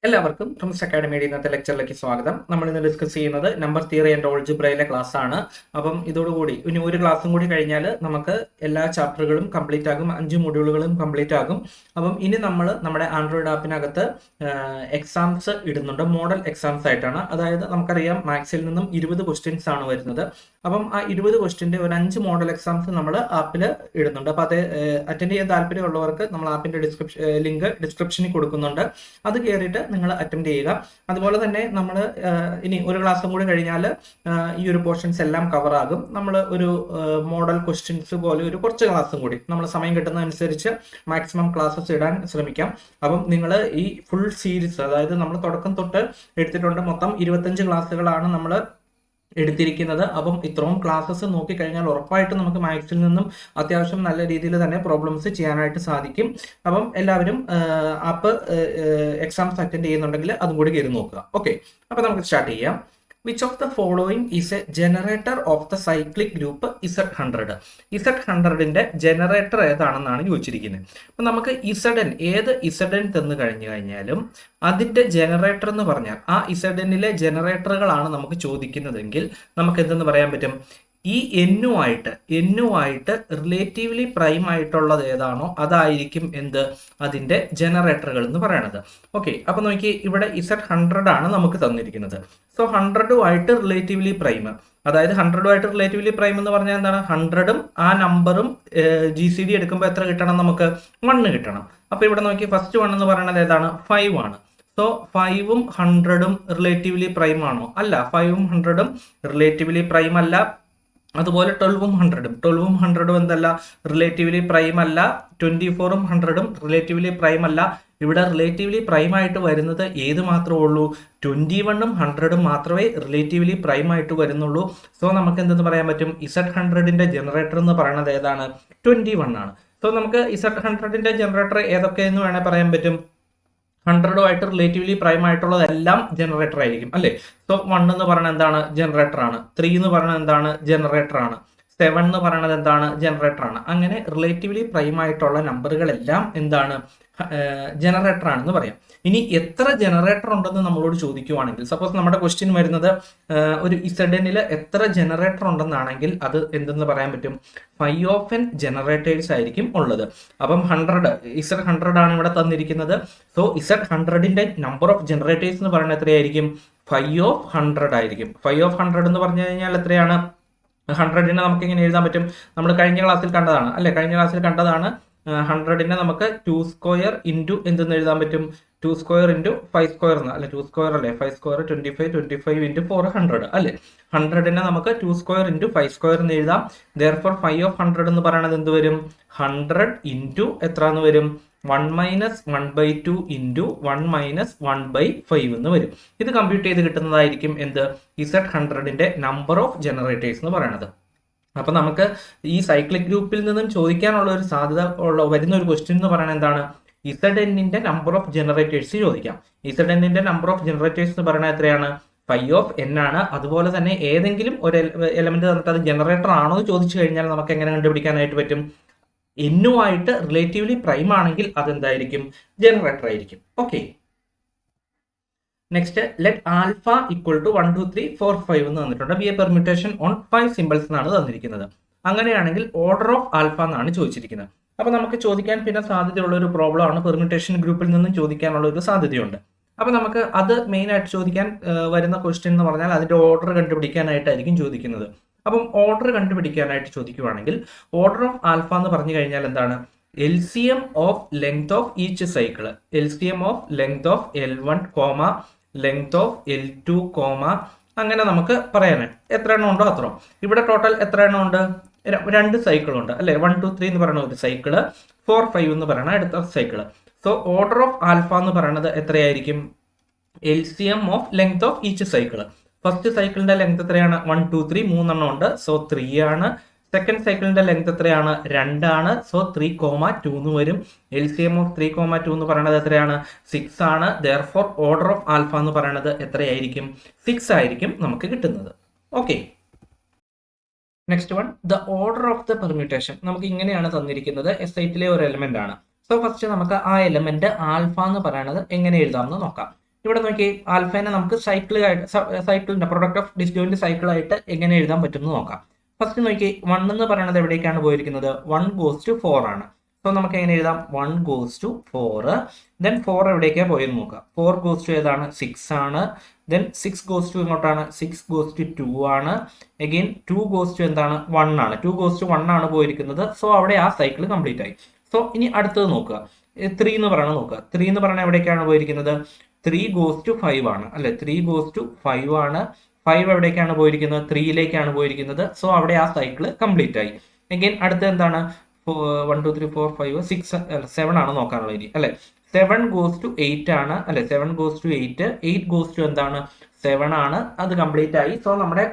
എല്ലാവർക്കും ട്രിംസ് അക്കാഡമിയുടെ ഇന്നത്തെ ലെക്ചറിലേക്ക് സ്വാഗതം. നമ്മൾ ഇന്ന് ഡിസ്കസ് ചെയ്യുന്നത് നമ്പർ തിയറി ആൻഡ് ഓൾജിബ്രയിലെ ക്ലാസ് ആണ്. അപ്പം ഇതോടുകൂടി ഇനി ഒരു ക്ലാസ്സും കൂടി കഴിഞ്ഞാൽ നമുക്ക് എല്ലാ ചാപ്റ്ററുകളും കംപ്ലീറ്റ് ആകും, 5 മൊഡ്യൂളുകളും കംപ്ലീറ്റ് ആകും. അപ്പം ഇനി നമ്മൾ നമ്മുടെ ആൻഡ്രോയിഡ് ആപ്പിനകത്ത് എക്സാംസ് ഇടുന്നുണ്ട്, മോഡൽ എക്സാംസ് ആയിട്ടാണ്. അതായത് നമുക്കറിയാം മാത്സിൽ നിന്നും 20 ക്വസ്റ്റ്യൻസ് ആണ് വരുന്നത്. അപ്പം ആ 20 ക്വസ്റ്റ്യൻ്റെ ഒരു 5 മോഡൽ എക്സാംസ് നമ്മൾ ആപ്പിൽ ഇടുന്നുണ്ട്. അപ്പോൾ അത് അറ്റൻഡ് ചെയ്യാൻ താല്പര്യമുള്ളവർക്ക് നമ്മൾ ആപ്പിൻ്റെ ലിങ്ക് ഡിസ്ക്രിപ്ഷനിൽ കൊടുക്കുന്നുണ്ട്. അത് കയറിയിട്ട് നിങ്ങൾ അറ്റൻഡ് ചെയ്യുക. അതുപോലെ തന്നെ നമ്മൾ ഇനി ഒരു ക്ലാസ്സും കൂടി കഴിഞ്ഞാൽ ഈ ഒരു പോർഷൻസ് എല്ലാം കവർ ആകും. നമ്മൾ ഒരു മോഡൽ ക്വസ്റ്റ്യൻസ് പോലെ ഒരു കുറച്ച് ക്ലാസ്സും കൂടി നമ്മൾ സമയം കിട്ടുന്നതനുസരിച്ച് മാക്സിമം ക്ലാസ്സസ് ഇടാൻ ശ്രമിക്കാം. അപ്പം നിങ്ങൾ ഈ ഫുൾ സീരീസ്, അതായത് നമ്മൾ തുടക്കം തൊട്ട് എടുത്തിട്ടുണ്ട്, മൊത്തം 25 ക്ലാസ്സുകളാണ് നമ്മൾ എടുത്തിരിക്കുന്നത്. അപ്പം ഇത്രയും ക്ലാസ്സസ് നോക്കിക്കഴിഞ്ഞാൽ ഉറപ്പായിട്ടും നമുക്ക് മാത്സിൽ നിന്നും അത്യാവശ്യം നല്ല രീതിയിൽ തന്നെ പ്രോബ്ലംസ് ചെയ്യാനായിട്ട് സാധിക്കും. അപ്പം എല്ലാവരും ആപ്പ് എക്സാംസ് അറ്റൻഡ് ചെയ്യുന്നുണ്ടെങ്കിൽ അതും കൂടി കയറി നോക്കുക. ഓക്കെ, അപ്പം നമുക്ക് സ്റ്റാർട്ട് ചെയ്യാം. Which of the following is a generator of the cyclic group Z100? Z100ന്റെ ജനറേറ്റർ ഏതാണെന്നാണ് ചോദിച്ചിരിക്കുന്നത്. അപ്പം നമുക്ക് ഇസഡൻ, ഏത് ഇസഡൻ തന്നു കഴിഞ്ഞു കഴിഞ്ഞാലും അതിന്റെ ജനറേറ്റർ എന്ന് പറഞ്ഞാൽ ആ ഇസഡനിലെ ജനറേറ്ററുകളാണ് നമുക്ക് ചോദിക്കുന്നതെങ്കിൽ നമുക്ക് എന്തെന്ന് പറയാൻ പറ്റും? ഈ എന്നുമായിട്ട് റിലേറ്റീവ്ലി പ്രൈം ആയിട്ടുള്ളത് ഏതാണോ അതായിരിക്കും എന്ത് അതിന്റെ ജനറേറ്ററുകൾ എന്ന് പറയണത്. ഓക്കെ, അപ്പൊ നോക്കി, ഇവിടെ Z100 ആണ് നമുക്ക് തന്നിരിക്കുന്നത്. സോ 100ഉമായിട്ട് റിലേറ്റീവ്ലി പ്രൈം, അതായത് 100ഉമായിട്ട് റിലേറ്റീവ്ലി പ്രൈം എന്ന് പറഞ്ഞാൽ എന്താണ്? 100ഉം ആ നമ്പറും GCD എടുക്കുമ്പോൾ എത്ര കിട്ടണം? നമുക്ക് 1 കിട്ടണം. അപ്പൊ ഇവിടെ നോക്കി, ഫസ്റ്റ് 1 എന്ന് പറയുന്നത് ഏതാണ്? 5 ആണ്. സോ 5ഉം 100ഉം റിലേറ്റീവ്ലി പ്രൈം ആണോ? അല്ല, 5ഉം 100ഉം റിലേറ്റീവ്ലി പ്രൈം അല്ല. അതുപോലെ 12ഉം 100ഉം എന്തല്ല? റിലേറ്റീവ്ലി പ്രൈം അല്ല. 24ഉം 100ഉം റിലേറ്റീവ്ലി പ്രൈം അല്ല. ഇവിടെ റിലേറ്റീവ്ലി പ്രൈം ആയിട്ട് വരുന്നത് ഏത് മാത്രമേ ഉള്ളൂ? 21ഉം 100ഉം മാത്രമേ റിലേറ്റീവ്ലി പ്രൈം ആയിട്ട് വരുന്നുള്ളൂ. സോ നമുക്ക് എന്തെന്ന് പറയാൻ പറ്റും? Z100ന്റെ ജനറേറ്റർ എന്ന് പറയുന്നത് ഏതാണ്? 21 ആണ്. സോ നമുക്ക് Z100ന്റെ ജനറേറ്റർ ഏതൊക്കെയെന്ന് വേണേൽ പറയാൻ പറ്റും. 100ഉമായിട്ട് റിലേറ്റീവ്ലി പ്രൈം ആയിട്ടുള്ളതെല്ലാം ജനറേറ്റർ ആയിരിക്കും, അല്ലേ? സോ 1 എന്ന് പറയുന്നത് എന്താണ്? ജനറേറ്റർ ആണ്. 3 എന്ന് പറയുന്നത് എന്താണ്? ജനറേറ്റർ ആണ്. 7 എന്ന് പറയുന്നത് എന്താണ്? ജനറേറ്റർ ആണ്. അങ്ങനെ റിലേറ്റീവ്ലി പ്രൈം ആയിട്ടുള്ള നമ്പറുകളെല്ലാം എന്താണ്? ജനറേറ്റർ ആണെന്ന് പറയാം. ഇനി എത്ര ജനറേറ്റർ ഉണ്ടെന്ന് നമ്മളോട് ചോദിക്കുവാണെങ്കിൽ, സപ്പോസ് നമ്മുടെ ക്വസ്റ്റ്യൻ വരുന്നത് ഒരു ഇസഡനിൽ എത്ര ജനറേറ്റർ ഉണ്ടെന്നാണെങ്കിൽ അത് എന്തെന്ന് പറയാൻ പറ്റും? 5 of n ജനറേറ്റേഴ്സ് ആയിരിക്കും ഉള്ളത്. അപ്പം Z100 ആണ് ഇവിടെ തന്നിരിക്കുന്നത്. സോ Z100ന്റെ നമ്പർ ഓഫ് ജനറേറ്റേഴ്സ് എന്ന് പറയുന്നത് എത്രയായിരിക്കും? 5 of 100 ആയിരിക്കും. 5 of 100 എന്ന് പറഞ്ഞു കഴിഞ്ഞാൽ എത്രയാണ്? 100നെ നമുക്ക് ഇങ്ങനെ എഴുതാൻ പറ്റും. നമ്മൾ കഴിഞ്ഞ ക്ലാസ്സിൽ കണ്ടതാണ്, അല്ലെ? കഴിഞ്ഞ ക്ലാസ്സിൽ കണ്ടതാണ്. 100നെ നമുക്ക് 2 സ്ക്വയർ ഇൻറ്റു എന്തെന്ന് എഴുതാൻ പറ്റും? 2 സ്ക്വയർ ഇൻറ്റു 5 സ്ക്വയർ എന്ന്, അല്ലെ? 2 സ്ക്വയർ അല്ലേ? 5 സ്ക്വയർ 25 ഇൻറ്റു 4 100, അല്ലെ? 100നെ നമുക്ക് 2 സ്ക്വയർ ഇൻറ്റു 5 സ്ക്വയർ എന്ന് എഴുതാം. ദെയർഫോർ 5 of 100 എന്ന് പറയുന്നത് എന്ത് വരും? 100 ഇൻറ്റു എത്ര എന്ന് വരും? 1 മൈനസ് 1/2 ഇൻറ്റു 1 മൈനസ് 1/5 എന്ന് വരും. ഇത് കമ്പ്യൂട്ട് ചെയ്ത് കിട്ടുന്നതായിരിക്കും എന്ത്? Z100ന്റെ നമ്പർ ഓഫ് ജനറേറ്റേഴ്സ് എന്ന് പറയുന്നത്. അപ്പൊ നമുക്ക് ഈ സൈക്ലിക് ഗ്രൂപ്പിൽ നിന്നും ചോദിക്കാനുള്ള ഒരു സാധ്യത വരുന്ന ഒരു ക്വസ്റ്റ്യൻ എന്ന് പറയുന്നത് എന്താണ്? ഇസഡനിന്റെ നമ്പർ ഓഫ് ജനറേറ്റേഴ്സ് ചോദിക്കാം. ഇസഡനിന്റെ നമ്പർ ഓഫ് ജനറേറ്റേഴ്സ് എന്ന് പറയുന്നത് എത്രയാണ്? 5 of n ആണ്. അതുപോലെ തന്നെ ഏതെങ്കിലും ഒരു എലമെന്റ് തന്നിട്ട് അത് ജനറേറ്റർ ആണോ എന്ന് ചോദിച്ചു കഴിഞ്ഞാൽ നമുക്ക് എങ്ങനെ കണ്ടുപിടിക്കാനായിട്ട് പറ്റും? എന്നുമായിട്ട് റിലേറ്റീവ്ലി പ്രൈം ആണെങ്കിൽ അതെന്തായിരിക്കും? ജനറേറ്റർ ആയിരിക്കും. Okay, next, let alpha equal to 1 2 3 4 5 എന്ന് തന്നിട്ടുണ്ട്. Be a permutation on 5 symbols എന്നാണ് തന്നിരിക്കുന്നത്. അങ്ങനെയാണെങ്കിൽ ഓർഡർ ഓഫ് ആൽഫ എന്നാണ് ചോദിച്ചിരിക്കുന്നത്. അപ്പൊ നമുക്ക് ചോദിക്കാൻ പിന്നെ സാധ്യതയുള്ള ഒരു പ്രോബ്ലം ആണ്, പെർമ്യൂട്ടേഷൻ ഗ്രൂപ്പിൽ നിന്നും ചോദിക്കാനുള്ള ഒരു സാധ്യതയുണ്ട്. അപ്പൊ നമുക്ക് അത് മെയിൻ ആയിട്ട് ചോദിക്കാൻ വരുന്ന ക്വസ്റ്റ്യൻ എന്ന് പറഞ്ഞാൽ അതിന്റെ ഓർഡർ കണ്ടുപിടിക്കാനായിട്ടായിരിക്കും ചോദിക്കുന്നത്. അപ്പം ഓർഡർ കണ്ടുപിടിക്കാനായിട്ട് ചോദിക്കുവാണെങ്കിൽ ഓർഡർ ഓഫ് ആൽഫ എന്ന് പറഞ്ഞു കഴിഞ്ഞാൽ എന്താണ്? LCM of length of each cycle, LCM of length of L1 comma length of L2 comma, അങ്ങനെ നമുക്ക് പറയാനായിട്ട് എത്ര എണ്ണം ഉണ്ടോ അത്ര. ഇവിടെ ടോട്ടൽ എത്ര എണ്ണം ഉണ്ട്? 2 സൈക്കിൾ ഉണ്ട്, അല്ലെ? 1 2 3 എന്ന് പറയുന്ന ഒരു സൈക്കിള്, 4 5 എന്ന് പറയുന്ന അടുത്ത cycle. So order of alpha എന്ന് പറയുന്നത് എത്രയായിരിക്കും? LCM of length of each cycle. First സൈക്കിളിന്റെ ലെങ്ത് എത്രയാണ്? 1 2 3 3 ഉണ്ട്. സോ 3 ആണ്. സെക്കൻഡ് സൈക്കിളിന്റെ ലെങ്ത് എത്രയാണ്? 2 ആണ്. സോ 3,2 എന്ന് വരും. LCM ഓഫ് 3,2 എന്ന് പറയുന്നത് എത്രയാണ്? 6 ആണ്. ദെയർഫോർ ഓർഡർ ഓഫ് ആൽഫ എന്ന് പറയുന്നത് എത്രയായിരിക്കും? 6 ആയിരിക്കും നമുക്ക് കിട്ടുന്നത്. Okay, next one, the order of the permutation. നമുക്ക് ഇങ്ങനെയാണ് തന്നിരിക്കുന്നത്. SITലെ ഒരു എലമെന്റ് ആണ്. സോ ഫസ്റ്റ് നമുക്ക് ആ എലമെന്റ് ആൽഫ എന്ന് പറയുന്നത് എങ്ങനെ എഴുതാമെന്ന് നോക്കാം. ഇവിടെ നോക്കി ആൽഫേനെ നമുക്ക് സൈക്കിളിന്റെ പ്രൊഡക്റ്റ് ഓഫ് ഡിസ്ജോയിന്റ് സൈക്കിളായിട്ട് എങ്ങനെ എഴുതാൻ പറ്റുമെന്ന് നോക്കാം. ഫസ്റ്റ് നോക്കി 1 എന്ന് പറയുന്നത് എവിടേക്കാണ് പോയിരിക്കുന്നത്? 1 goes to 4 ആണ്. സോ നമുക്ക് എങ്ങനെ എഴുതാം? 1 goes to 4. ദെൻ 4 എവിടേക്കാണ് പോയെന്ന് നോക്കാം. 4 goes to ഏതാണ്? 6 ആണ്. ദെൻ 6 goes to എങ്ങോട്ടാണ്? 6 goes to 2 ആണ്. അഗെയിൻ 2 goes to എന്താണ്? 1 ആണ്. 2 goes to 1 ആണ് പോയിരിക്കുന്നത്. സോ അവിടെ ആ സൈക്കിൾ കംപ്ലീറ്റ് ആയി. സോ ഇനി അടുത്തത് നോക്കുക. 3 എന്ന് പറയണത് നോക്കുക. 3 എന്ന് പറഞ്ഞാൽ എവിടേക്കാണ് പോയിരിക്കുന്നത്? 3 goes to 5 ആണ് അല്ലെ? 3 goes to 5 ആണ്. 5 എവിടേക്കാണ് പോയിരിക്കുന്നത്? 3യിലേക്കാണ് പോയിരിക്കുന്നത്. സോ അവിടെ ആ സൈക്കിൾ കംപ്ലീറ്റ് ആയി. അഗെയിൻ അടുത്ത എന്താണ്? 1 2 3 4 5 6 7 ആണ് നോക്കാനുള്ളത് ഇനി അല്ലെ? 7 goes to 8 ആണ് അല്ലെ? 7 goes to 8. 8 goes to എന്താണ്? 7 ആണ്. അത് കംപ്ലീറ്റ് ആയി. സോ നമ്മുടെ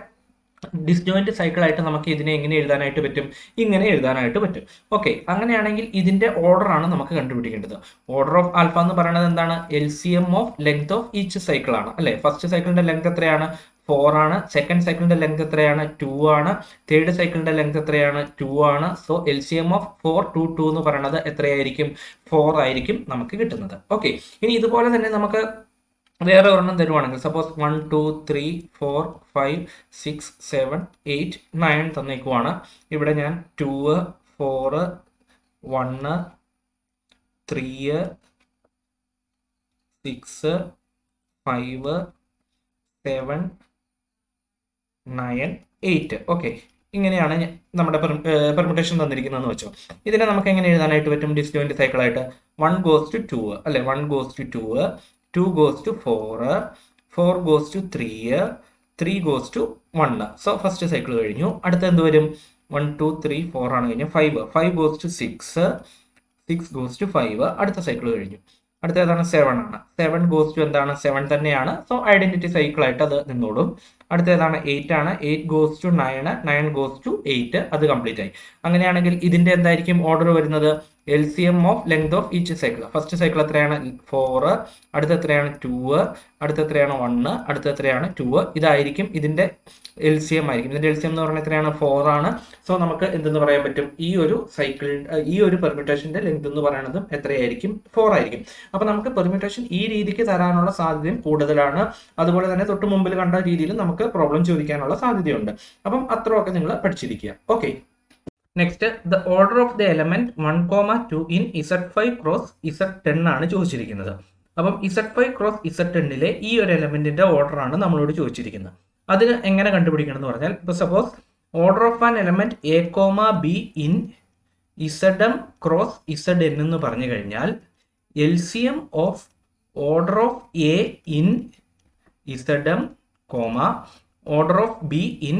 ഡിസ്ജോയിന്റ് സൈക്കിൾ ആയിട്ട് നമുക്ക് ഇതിനെ എങ്ങനെ എഴുതാനായിട്ട് പറ്റും? ഇങ്ങനെ എഴുതാനായിട്ട് പറ്റും. ഓക്കെ, അങ്ങനെയാണെങ്കിൽ ഇതിന്റെ ഓർഡർ ആണ് നമുക്ക് കണ്ടുപിടിക്കേണ്ടത്. ഓർഡർ ഓഫ് ആൽഫ എന്ന് പറയുന്നത് എന്താണ്? LCM of length of each cycle ആണ് അല്ലെ? ഫസ്റ്റ് സൈക്കിളിന്റെ ലെങ്ത് എത്രയാണ്? 4 ആണ്. സെക്കൻഡ് സൈക്കിളിന്റെ ലെങ്ത് എത്രയാണ്? 2 ആണ്. തേർഡ് സൈക്കിളിന്റെ ലെങ്ത് എത്രയാണ്? 2 ആണ്. സോ LCM ഓഫ് 4 2 2 എന്ന് പറയുന്നത് എത്രയായിരിക്കും? 4 ആയിരിക്കും നമുക്ക് കിട്ടുന്നത്. ഓക്കെ, ഇനി ഇതുപോലെ തന്നെ നമുക്ക് വേറെ ഒരെണ്ണം തരുവാണെങ്കിൽ സപ്പോസ് 1 2 3 4 5 6 7 8 9 തന്നേക്കുവാണ്. ഇവിടെ ഞാൻ 2 4 1 3 6 5 7 9 8. ഓക്കെ, ഇങ്ങനെയാണ് നമ്മുടെ പെർമുട്ടേഷൻ തന്നിരിക്കുന്നതെന്ന് വെച്ചോ. ഇതിനെ നമുക്ക് എങ്ങനെ എഴുതാനായിട്ട് പറ്റും? ഡിസ്ജോയിന്റ് സൈക്കിളായിട്ട് 1 goes to 2 അല്ലെ? 1 goes to 2, 2 goes to 4, 4 goes to 3, 3 goes to 1. So first cycle കഴിഞ്ഞു. അടുത്ത എന്ത് വരും? 1 2 3 4 ആണ് കഴിഞ്ഞു. 5 goes to 6, 6 goes to 5. അടുത്ത സൈക്കിൾ കഴിഞ്ഞു. അടുത്ത ഏതാണ്? 7 ആണ്. 7 goes to എന്താണ്? 7 തന്നെയാണ്. സോ ഐഡന്റിറ്റി സൈക്കിൾ ആയിട്ട് അത് നിന്നോളും. അടുത്ത ഏതാണ്? 8 ആണ്. 8 goes to 9, 9 goes to 8. അത് കംപ്ലീറ്റ് ആയി. അങ്ങനെയാണെങ്കിൽ ഇതിന്റെ എന്തായിരിക്കും ഓർഡർ വരുന്നത്? LCM of length of each cycle. First cycle എത്രയാണ്? 4. അടുത്ത എത്രയാണ്? 2. അടുത്ത എത്രയാണ്? 1. അടുത്ത എത്രയാണ്? 2. ഇതായിരിക്കും ഇതിന്റെ LCM ആയിരിക്കും. ഇതിന്റെ LCM എന്ന് പറയുന്നത് എത്രയാണ്? 4 ആണ്. സോ നമുക്ക് എന്തെന്ന് പറയാൻ പറ്റും? ഈ ഒരു സൈക്കിൾ ഈ ഒരു പെർമ്യൂട്ടേഷന്റെ ലെങ്ത് എന്ന് പറയുന്നത് എത്രയായിരിക്കും? 4 ആയിരിക്കും. അപ്പൊ നമുക്ക് പെർമ്യൂട്ടേഷൻ ഈ രീതിക്ക് തരാനുള്ള സാധ്യതയും കൂടുതലാണ്. അതുപോലെ തന്നെ തൊട്ട് മുമ്പിൽ കണ്ട രീതിയിൽ നമുക്ക് പ്രോബ്ലം ചോദിക്കാനുള്ള സാധ്യതയുണ്ട്. അപ്പം അത്രയൊക്കെ നിങ്ങൾ പഠിച്ചിരിക്കുക. Okay, next the order of the element 1,2 in Z5 cross Z10 ആണ് ചോദിച്ചിരിക്കുന്നത്. അപ്പം Z5 ക്രോസ് Z10ലെ ഈ ഒരു എലമെന്റിന്റെ ഓർഡർ ആണ് നമ്മളോട് ചോദിച്ചിരിക്കുന്നത്. അതിന് എങ്ങനെ കണ്ടുപിടിക്കണം എന്ന് പറഞ്ഞാൽ, ഇപ്പൊ suppose order of an element A, B in Zm cross Zn എന്ന് പറഞ്ഞു കഴിഞ്ഞാൽ LCM of order of A in Zm, order of B in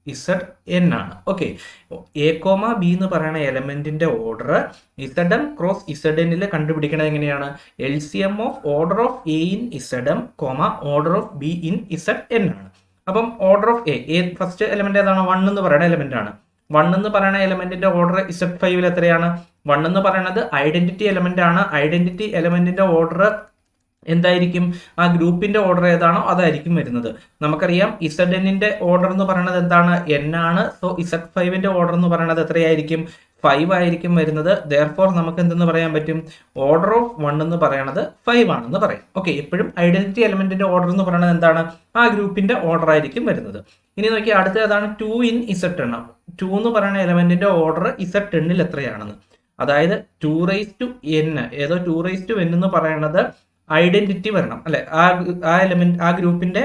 Zn ആണ്. ഓക്കെ, A, B എന്ന് പറയുന്ന എലമെന്റിന്റെ ഓർഡർ Zm ക്രോസ് Zn കണ്ടുപിടിക്കണത് എങ്ങനെയാണ്? LCM of order of A in Zm, order of B in Zn ആണ്. അപ്പം order of A first element ഏതാണ്? 1 എന്ന് പറയുന്ന element ആണ്. 1 എന്ന് പറയുന്ന എലമെന്റിന്റെ ഓർഡർ Z5 എത്രയാണ്? 1 എന്ന് പറയുന്നത് ഐഡന്റിറ്റി എലമെന്റ് ആണ്. ഐഡന്റിറ്റി എലമെന്റിന്റെ ഓർഡർ എന്തായിരിക്കും? ആ ഗ്രൂപ്പിന്റെ ഓർഡർ ഏതാണോ അതായിരിക്കും വരുന്നത്. നമുക്കറിയാം Zn ഓർഡർ എന്ന് പറയുന്നത് എന്താണ്? n ആണ്. സോ Z5 ഓർഡർ എന്ന് പറയുന്നത് എത്രയായിരിക്കും? 5 ആയിരിക്കും വരുന്നത്. ദെയർഫോർ നമുക്ക് എന്തെന്ന് പറയാൻ പറ്റും? ഓർഡർ ഓഫ് 1 എന്ന് പറയുന്നത് 5 ആണെന്ന് പറയാം. ഓക്കെ, എപ്പോഴും ഐഡന്റിറ്റി എലമെന്റിന്റെ ഓർഡർ എന്ന് പറയുന്നത് എന്താണ്? ആ ഗ്രൂപ്പിന്റെ ഓർഡർ ആയിരിക്കും വരുന്നത്. ഇനി നോക്കി അടുത്ത ഏതാണ്? 2 ഇൻ Z10. 2 എന്ന് പറയുന്ന എലമെന്റിന്റെ ഓർഡർ Z10 എത്രയാണെന്ന്. അതായത് 2n, ഏതോ 2n എന്ന് പറയുന്നത് ഐഡന്റിറ്റി വരണം അല്ലെ? ആ എലമെന്റ് ആ ഗ്രൂപ്പിന്റെ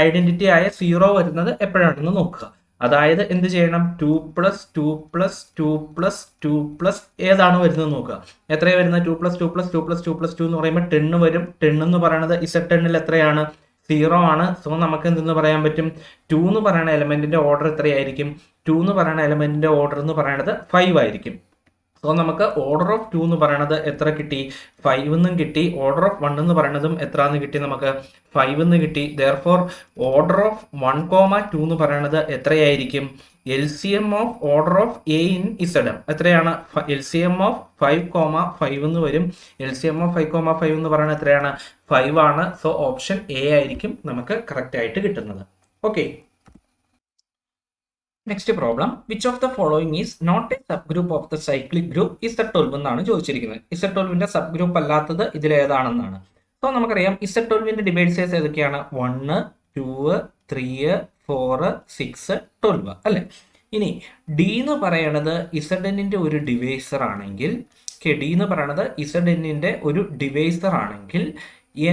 ഐഡന്റിറ്റി ആയ 0 വരുന്നത് എപ്പോഴാണെന്ന് നോക്കുക. അതായത് എന്ത് ചെയ്യണം? 2 + 2 + 2 + 2 ഏതാണ് വരുന്നത് നോക്കുക. എത്രയാണ് വരുന്നത്? 2 + 2 + 2 + 2 + 2 എന്ന് പറയുമ്പോൾ 10 വരും. 10 എന്ന് പറയുന്നത് Z10 എത്രയാണ്? 0 ആണ്. സോ നമുക്ക് എന്തെന്ന് പറയാൻ പറ്റും? 2 എന്ന് പറയുന്ന എലമെന്റിന്റെ ഓർഡർ എത്രയായിരിക്കും? 2 എന്ന് പറയുന്ന എലമെന്റിന്റെ ഓർഡർ എന്ന് പറയുന്നത് 5 ആയിരിക്കും. സോ നമുക്ക് ഓർഡർ ഓഫ് 2 എന്ന് പറയുന്നത് എത്ര കിട്ടി? 5 എന്നും കിട്ടി. ഓർഡർ ഓഫ് 1 എന്ന് പറയുന്നതും എത്ര എന്ന് കിട്ടി? നമുക്ക് 5 എന്ന് കിട്ടി. ദെയർഫോർ ഓർഡർ ഓഫ് 1, 2 എന്ന് പറയുന്നത് എത്രയായിരിക്കും? LCM of order of A in Zm എത്രയാണ്? LCM ഓഫ് 5, 5 എന്ന് വരും. LCM ഓഫ് 5, 5 എന്ന് പറയുന്നത് എത്രയാണ്? 5 ആണ്. സോ ഓപ്ഷൻ A ആയിരിക്കും നമുക്ക് കറക്റ്റ് ആയിട്ട് കിട്ടുന്നത്. Okay, next problem, which of the following is not a subgroup of the cyclic group Z12 എന്നാണ് ചോദിച്ചിരിക്കുന്നത്. Z12ന്റെ സബ് ഗ്രൂപ്പ് അല്ലാത്തത് ഇതിലേതാണെന്നാണ്. സോ നമുക്കറിയാം Z12ന്റെ ഡിവൈസേഴ്സ് ഏതൊക്കെയാണ്? 1, 2, 3, 4, 6, 12 അല്ലേ? ഇനി ഡി എന്ന് പറയണത് ഇസഡെന്നിന്റെ ഒരു ഡിവൈസർ ആണെങ്കിൽ, ഡി എന്ന് പറയണത് ഇസഡെന്നിന്റെ ഒരു ഡിവൈസർ ആണെങ്കിൽ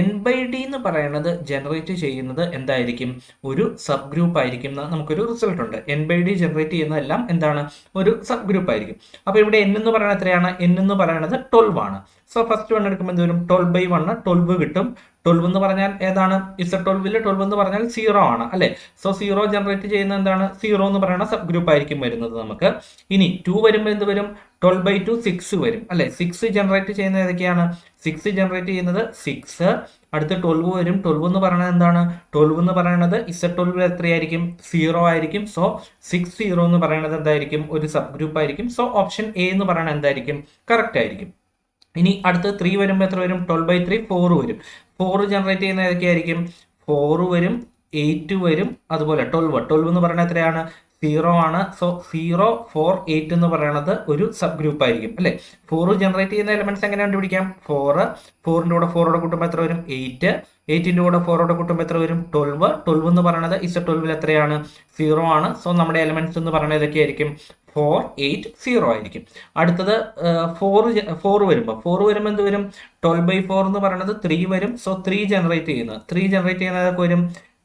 N/D എന്ന് പറയുന്നത് ജനറേറ്റ് ചെയ്യുന്നത് എന്തായിരിക്കും? ഒരു സബ് ഗ്രൂപ്പ് ആയിരിക്കും. നമുക്കൊരു റിസൾട്ട് ഉണ്ട്. N/D ജനറേറ്റ് ചെയ്യുന്നതെല്ലാം എന്താണ്? ഒരു സബ് ഗ്രൂപ്പ് ആയിരിക്കും. അപ്പോൾ ഇവിടെ N എന്ന് പറയുന്നത് എത്രയാണ്? N എന്ന് പറയുന്നത് 12 ആണ്. സോ ഫസ്റ്റ് 1 എടുക്കുമ്പോൾ എന്ത് വരും? 12/1 12 കിട്ടും. 12 എന്ന് പറഞ്ഞാൽ ഏതാണ്? Z12ൽ 12 എന്ന് പറഞ്ഞാൽ 0 ആണ് അല്ലെ? സോ 0 ജനറേറ്റ് ചെയ്യുന്ന എന്താണ്? 0 എന്ന് പറയുന്ന സബ് ഗ്രൂപ്പ് ആയിരിക്കും വരുന്നത് നമുക്ക്. ഇനി 2 വരുമ്പോൾ എന്ത് വരും? 12/2 6 വരും അല്ലെ? 6 ജനറേറ്റ് ചെയ്യുന്നത് ഏതൊക്കെയാണ്? 6 ജനറേറ്റ് ചെയ്യുന്നത് 6. അടുത്ത് 12 വരും. 12 എന്ന് പറയുന്നത് എന്താണ്? 12 എന്ന് പറയുന്നത് Z12 എത്രയായിരിക്കും? 0 ആയിരിക്കും. സോ 60 എന്ന് പറയുന്നത് എന്തായിരിക്കും? ഒരു സബ് ഗ്രൂപ്പ് ആയിരിക്കും. സോ ഓപ്ഷൻ എ എന്ന് പറയുന്നത് എന്തായിരിക്കും? കറക്റ്റ് ആയിരിക്കും. ഇനി അടുത്ത് 3 വരുമ്പോൾ എത്ര വരും? 12/3 4 വരും. 4 ജനറേറ്റ് ചെയ്യുന്ന ഏതൊക്കെയായിരിക്കും? 4 വരും, 8 വരും, അതുപോലെ 12 എന്ന് പറയുന്നത് എത്രയാണ്? 0 ആണ്. സോ 0, 4, 8 എന്ന് പറയുന്നത് ഒരു സബ് ഗ്രൂപ്പ് ആയിരിക്കും അല്ലെ? 4 ജനറേറ്റ് ചെയ്യുന്ന എലമെന്റ്സ് എങ്ങനെ കണ്ടുപിടിക്കാം? 4ന്റെ കൂടെ 4 കൂട്ടുമ്പോൾ എത്ര വരും? 8. 8ന്റെ കൂടെ 4 കൂട്ടുമ്പോൾ എത്ര വരും? 12 എന്ന് പറയുന്നത് Z12ൽ എത്രയാണ്? 0 ആണ്. സോ നമ്മുടെ എലമെന്റ്സ് എന്ന് പറയുന്നത് ഏതൊക്കെയായിരിക്കും? 4, 8, 0 ആയിരിക്കും. അടുത്തത് 4 വരുമ്പോൾ എന്ത് വരും? 12/4 എന്ന് പറയുന്നത് 3 വരും. സോ 3 ജനറേറ്റ് ചെയ്യുന്നത് ഏതൊക്കെ വരും?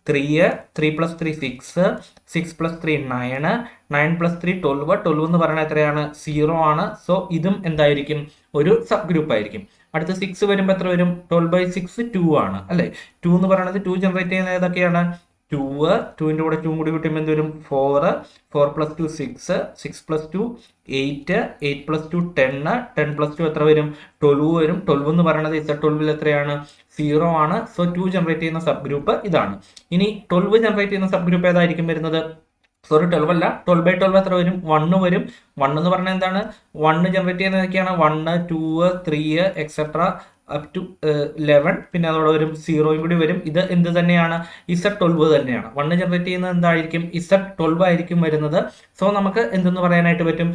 3 + 3 6 6 + 3 9 9 + 3 12 എന്ന് പറയുന്നത് എത്രയാണ്? 0 ആണ്. സോ ഇതും എന്തായിരിക്കും? ഒരു സബ് ഗ്രൂപ്പ് ആയിരിക്കും. അടുത്ത 6 വരുമ്പോൾ എത്ര വരും? 12/6 2 ആണ് അല്ലെ? 2 എന്ന് പറയുന്നത് 2 ജനറേറ്റ് ചെയ്യുന്നത് ഏതൊക്കെയാണ്? 2ന്റെ കൂടെ 2 കൂടി കിട്ടുമ്പോൾ എന്ത് വരും? 4 + 2 6 6 + 2 8 8 + 2 10 10 + 2 എത്ര വരും? 12 വരും. 12 എന്ന് പറയുന്നത് Z12ൽ എത്രയാണ്? 0 ആണ്. സോ 2 ജനറേറ്റ് ചെയ്യുന്ന സബ് ഗ്രൂപ്പ് ഇതാണ്. ഇനി 12 ജനറേറ്റ് ചെയ്യുന്ന സബ് ഗ്രൂപ്പ് ഏതായിരിക്കും വരുന്നത്? സോറി 12 അല്ല, 12/12 എത്ര വരും? 1 വരും. 1 എന്ന് പറഞ്ഞാൽ എന്താണ്? 1 ജനറേറ്റ് ചെയ്യുന്നത് ഏതൊക്കെയാണ്? 1, 2, 3 എക്സെട്ര അപ് ടു 11. പിന്നെ അതോടെ വരും 0 കൂടി വരും. ഇത് എന്ത് തന്നെയാണ്? Z12 തന്നെയാണ്. 1 ജനറേറ്റ് ചെയ്യുന്നത് എന്തായിരിക്കും? Z12 ആയിരിക്കും വരുന്നത്. സോ നമുക്ക് എന്തെന്ന് പറയാനായിട്ട് പറ്റും?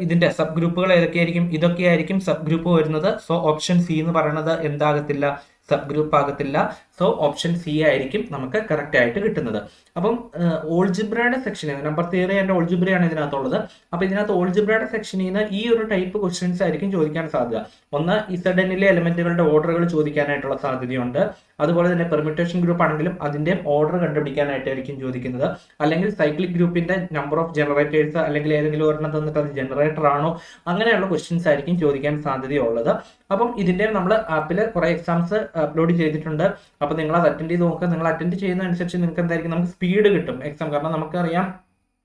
ഇതിന്റെ സബ് ഗ്രൂപ്പുകൾ ഏതൊക്കെയായിരിക്കും? ഇതൊക്കെയായിരിക്കും സബ് ഗ്രൂപ്പ് വരുന്നത്. സോ ഓപ്ഷൻ സി എന്ന് പറയുന്നത് എന്താകത്തില്ല? സബ് ഗ്രൂപ്പ് ആകത്തില്ല. സോ ഓപ്ഷൻ സി ആയിരിക്കും നമുക്ക് കറക്റ്റ് ആയിട്ട് കിട്ടുന്നത്. അപ്പം ഓൾജിബ്രയുടെ സെക്ഷനിൽ നമ്പർ തിയറി ആൻഡ് ഓൾജിബ്രയാണ് ഇതിനകത്തുള്ളത്. അപ്പൊ ഇതിനകത്ത് ഓൾജിബ്രയുടെ സെക്ഷനിൽ നിന്ന് ഈ ഒരു ടൈപ്പ് ക്വസ്റ്റ്യൻസ് ആയിരിക്കും ചോദിക്കാൻ സാധ്യത. ഒന്ന് ഇസഡനിലെ എലമെന്റുകളുടെ ഓർഡറുകൾ ചോദിക്കാനായിട്ടുള്ള സാധ്യതയുണ്ട്. അതുപോലെ തന്നെ പെർമ്യൂട്ടേഷൻ ഗ്രൂപ്പ് ആണെങ്കിലും അതിന്റെ ഓർഡർ കണ്ടുപിടിക്കാനായിട്ടായിരിക്കും ചോദിക്കുന്നത്. അല്ലെങ്കിൽ സൈക്ലിക് ഗ്രൂപ്പിന്റെ നമ്പർ ഓഫ് ജനറേറ്റേഴ്സ്, അല്ലെങ്കിൽ ഏതെങ്കിലും ഒരെണ്ണം തന്നിട്ട് അത് ജനറേറ്റർ ആണോ, അങ്ങനെയുള്ള ക്വസ്റ്റ്യൻസ് ആയിരിക്കും ചോദിക്കാൻ സാധ്യതയുള്ളത്. അപ്പം ഇതിന്റെ നമ്മൾ ആപ്പിൽ കുറെ എക്സാംസ് അപ്ലോഡ് ചെയ്തിട്ടുണ്ട്. അപ്പൊ നിങ്ങൾ അത് അറ്റൻഡ് ചെയ്ത് നോക്കുക. നിങ്ങൾ അറ്റൻഡ് ചെയ്യുന്നതനുസരിച്ച് നിങ്ങൾക്ക് എന്തായിരിക്കും? നമുക്ക് സ്പീഡ് കിട്ടും എക്സാം. കാരണം നമുക്കറിയാം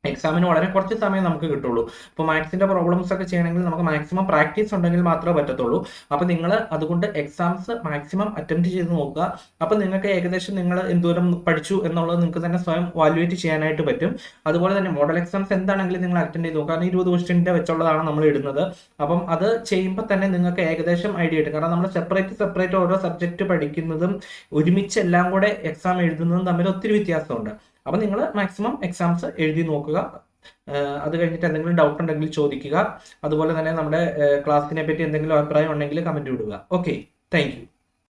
എക്സാമിന് വളരെ കുറച്ച് സമയം നമുക്ക് കിട്ടുള്ളൂ. ഇപ്പോൾ മാത്സിന്റെ പ്രോബ്ലംസ് ഒക്കെ ചെയ്യണമെങ്കിൽ നമുക്ക് മാക്സിമം പ്രാക്ടീസ് ഉണ്ടെങ്കിൽ മാത്രമേ പറ്റത്തുള്ളൂ. അപ്പൊ നിങ്ങൾ അതുകൊണ്ട് എക്സാംസ് മാക്സിമം അറ്റൻഡ് ചെയ്ത് നോക്കുക. അപ്പൊ നിങ്ങൾക്ക് ഏകദേശം നിങ്ങൾ എന്തോരം പഠിച്ചു എന്നുള്ളത് നിങ്ങൾക്ക് തന്നെ സ്വയം വാല്യുവേറ്റ് ചെയ്യാനായിട്ട് പറ്റും. അതുപോലെ തന്നെ മോഡൽ എക്സാംസ് എന്താണെങ്കിലും നിങ്ങൾ അറ്റൻഡ് ചെയ്ത് നോക്കുക. കാരണം 20 ക്വസ്റ്റ്യൻ്റെ വെച്ചുള്ളതാണ് നമ്മൾ ഇടുന്നത്. അപ്പം അത് ചെയ്യുമ്പോൾ തന്നെ നിങ്ങൾക്ക് ഏകദേശം ഐഡിയ കിട്ടും. കാരണം നമ്മൾ സെപ്പറേറ്റ് ഓരോ സബ്ജക്ട് പഠിക്കുന്നതും ഒരുമിച്ച് എല്ലാം കൂടെ എക്സാം എഴുതുന്നതും തമ്മിൽ ഒത്തിരി വ്യത്യാസമുണ്ട്. അപ്പം നിങ്ങൾ മാക്സിമം എക്സാംസ് എഴുതി നോക്കുക. അത് കഴിഞ്ഞിട്ട് എന്തെങ്കിലും ഡൗട്ട് ഉണ്ടെങ്കിൽ ചോദിക്കുക. അതുപോലെ തന്നെ നമ്മുടെ ക്ലാസ്സിനെ പറ്റി എന്തെങ്കിലും അഭിപ്രായം ഉണ്ടെങ്കിൽ കമന്റ് ഇടുക. Okay, thank you.